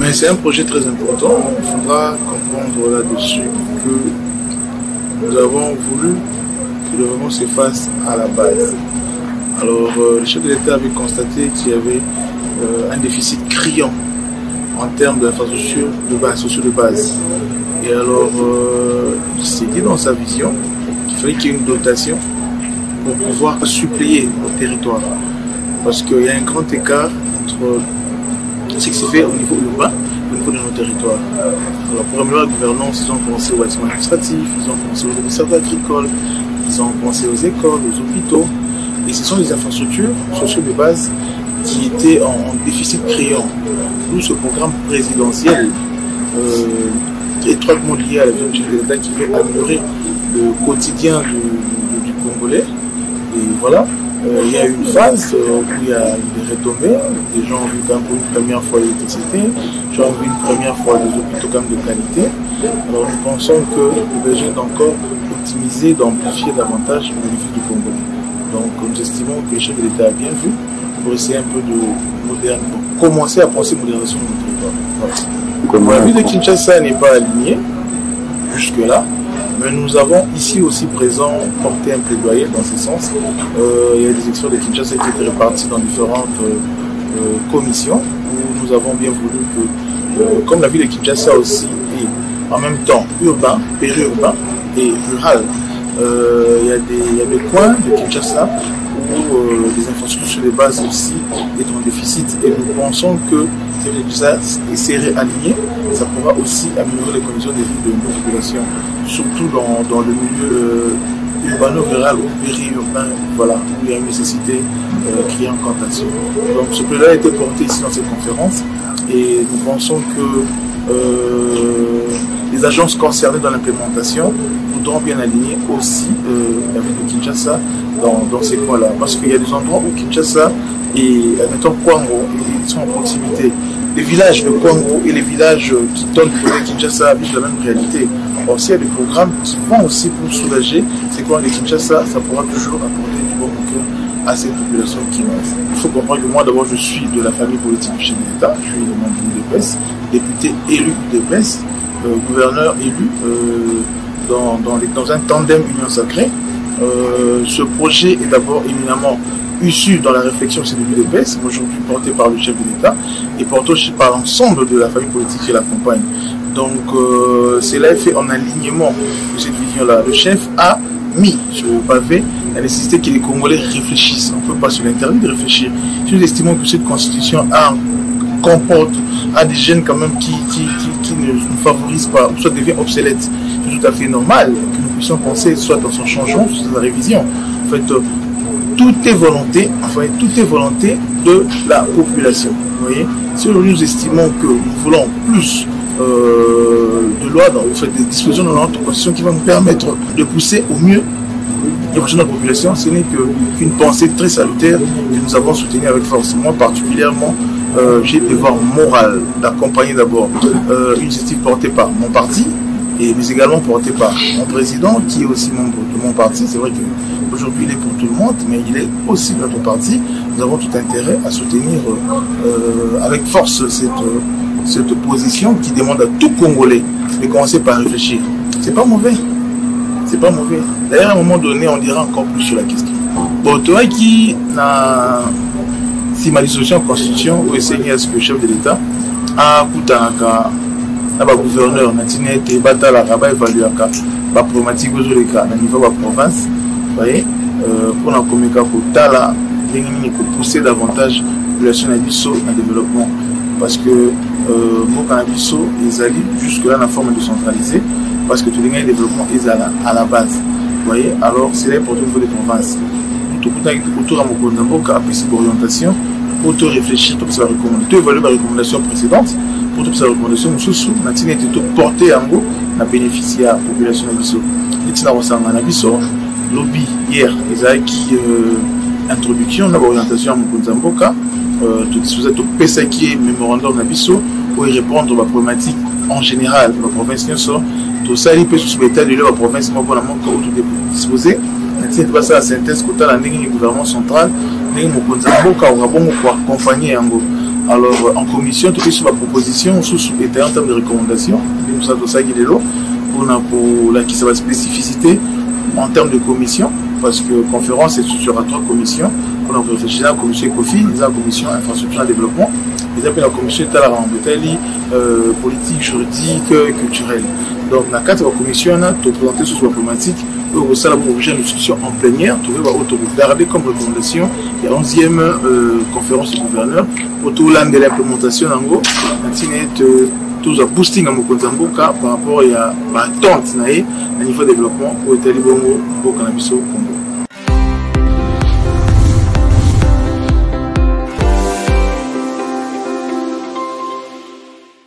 Mais c'est un projet très important. Il faudra comprendre là-dessus que nous avons voulu que le développement se fasse à la base. Alors, le chef de l'État avait constaté qu'il y avait un déficit criant en termes d'infrastructures de base, sociaux de base. Et alors, il s'est dit dans sa vision qu'il fallait qu'il y ait une dotation pour pouvoir suppléer au territoire. Parce qu'il y a un grand écart entre ce qui se fait au niveau urbain et au niveau de nos territoires. Alors, pour améliorer la gouvernance, ils ont pensé aux bâtiments administratifs, ils ont pensé aux services agricoles, ils ont pensé aux écoles, aux hôpitaux. Et ce sont des infrastructures sociales de base qui étaient en déficit criant. D'où ce programme présidentiel étroitement lié à la vie de l'État qui veut améliorer le quotidien du Congolais. Et voilà, il y a une phase où il y a des retombées. Les gens ont vu quand même pour une première fois l'électricité, les gens ont vu une première fois des hôpitaux quand même de qualité. Alors nous pensons que le besoin d'encore optimiser, d'amplifier davantage le bénéfice du Congolais. Donc nous estimons que le chef de l'État a bien vu pour essayer un peu de moderniser, pour commencer à penser modernisation de notre territoire. La ville de Kinshasa n'est pas alignée jusque-là, mais nous avons ici aussi présent porté un plaidoyer dans ce sens. Il y a des experts de Kinshasa qui étaient répartis dans différentes commissions où nous avons bien voulu que, comme la ville de Kinshasa aussi est en même temps urbain, périurbain et rural, il y a des coins de Kinshasa où les infrastructures de base aussi est en déficit et nous pensons que ça serait aligné, ça pourra aussi améliorer les conditions de vie de nos populations, surtout dans le milieu urbano-rural ou périurbain, voilà, où il y a une nécessité criante quant à ça. Donc ce plan-là a été porté ici dans cette conférence et nous pensons que les agences concernées dans l'implémentation voudront bien aligner aussi la ville de Kinshasa dans ces coins-là. Parce qu'il y a des endroits où Kinshasa et, admettons, Kwango, ils sont en proximité. Les villages de Kwango et les villages qui donnent du côté de Kinshasa vivent la même réalité. Or, s'il y a des programmes qui vont aussi pour soulager ces coins de Kinshasa, ça pourra toujours apporter du bon cœur à cette population qui reste. Il faut comprendre que moi, d'abord, je suis de la famille politique du chef de l'État. Je suis membre de l'UDPS, député élu de l'UDPS, gouverneur élu dans un tandem Union Sacrée. Ce projet est d'abord éminemment issu dans la réflexion de l'UDPS, aujourd'hui porté par le chef de l'État et porté aussi par l'ensemble de la famille politique qui l'accompagne. Donc cela est fait en alignement de cette vision-là. Le chef a mis sur le pavé la nécessité que les Congolais réfléchissent. On ne peut pas se l'interdire de réfléchir. Si nous estimons que cette constitution comporte des gènes quand même qui ne nous favorisent pas, ou soit devient obsolète, c'est tout à fait normal que nous puissions penser soit dans son changement, soit dans sa révision. En fait, tout est volonté de la population. Vous voyez, si aujourd'hui nous estimons que nous voulons plus de lois, des dispositions dans notre constitution qui vont nous permettre de pousser au mieux les prochaines de la population, ce n'est qu'une pensée très salutaire que nous avons soutenue avec force. Moi particulièrement, j'ai le devoir moral d'accompagner d'abord une initiative portée par mon parti, mais également portée par mon président qui est aussi membre de mon parti. C'est vrai qu'aujourd'hui il est pour tout le monde, mais il est aussi de notre parti. Nous avons tout intérêt à soutenir avec force cette position qui demande à tout Congolais de commencer par réfléchir. C'est pas mauvais. C'est pas mauvais. D'ailleurs, à un moment donné, on dira encore plus sur la question. Bon, toi qui n'a si ma dissolution en constitution ou essayer à ce que le chef de l'État a Koutanaka, a gouverneur, Natinete, Batala, Rabat, Evaluaka, la problématique aux autres à niveau de la province, vous voyez, pour la communication pour Tala, pour pousser davantage la population d'Abisso en développement. Parce que mon Canabisso, ils allaient jusque-là dans la forme décentralisée, parce que tout le développement est à la base. Vous voyez, alors c'est là pour tout le niveau des provinces. Autour à mon a pris cette orientation pour te réfléchir, pour évaluer la recommandation précédente, pour toute sa recommandation, nous avons été porté en gros, na bénéficié à la population d'Abisso. Et si nous avons Abisso, lobby hier, ils avaient qui introduction, na orientation à Mokonzamboka, tout disposé tout PSA qui est mémorandum d'Abisso, pour y répondre aux problématiques en général de la province. Tout ça, il peut se mettre de la province, mais pour la manque de disposer. C'est pas ça la synthèse que tu as dans le gouvernement central, pour accompagner Alors, en commission, tout sur la proposition, sous état en termes de recommandations, nous avons ça pour la qui sa spécificité en termes de commission, parce que conférence est sur 3 commissions. On a réfléchi à la commission ECOFI, la commission infrastructure et développement, et la commission politique, juridique, culturelle. Donc, dans 4 commissions, on a présenté sur la problématique. Au sein de l'objet de discussion en plénière, on va regarder comme recommandation la 11e conférence du gouverneur pour tout l'an de l'implémentation en gros, tout un boosting à Mokonzamboka par rapport à l'attente au niveau de développement pour Italie Bongo, pour Cannabis au Congo.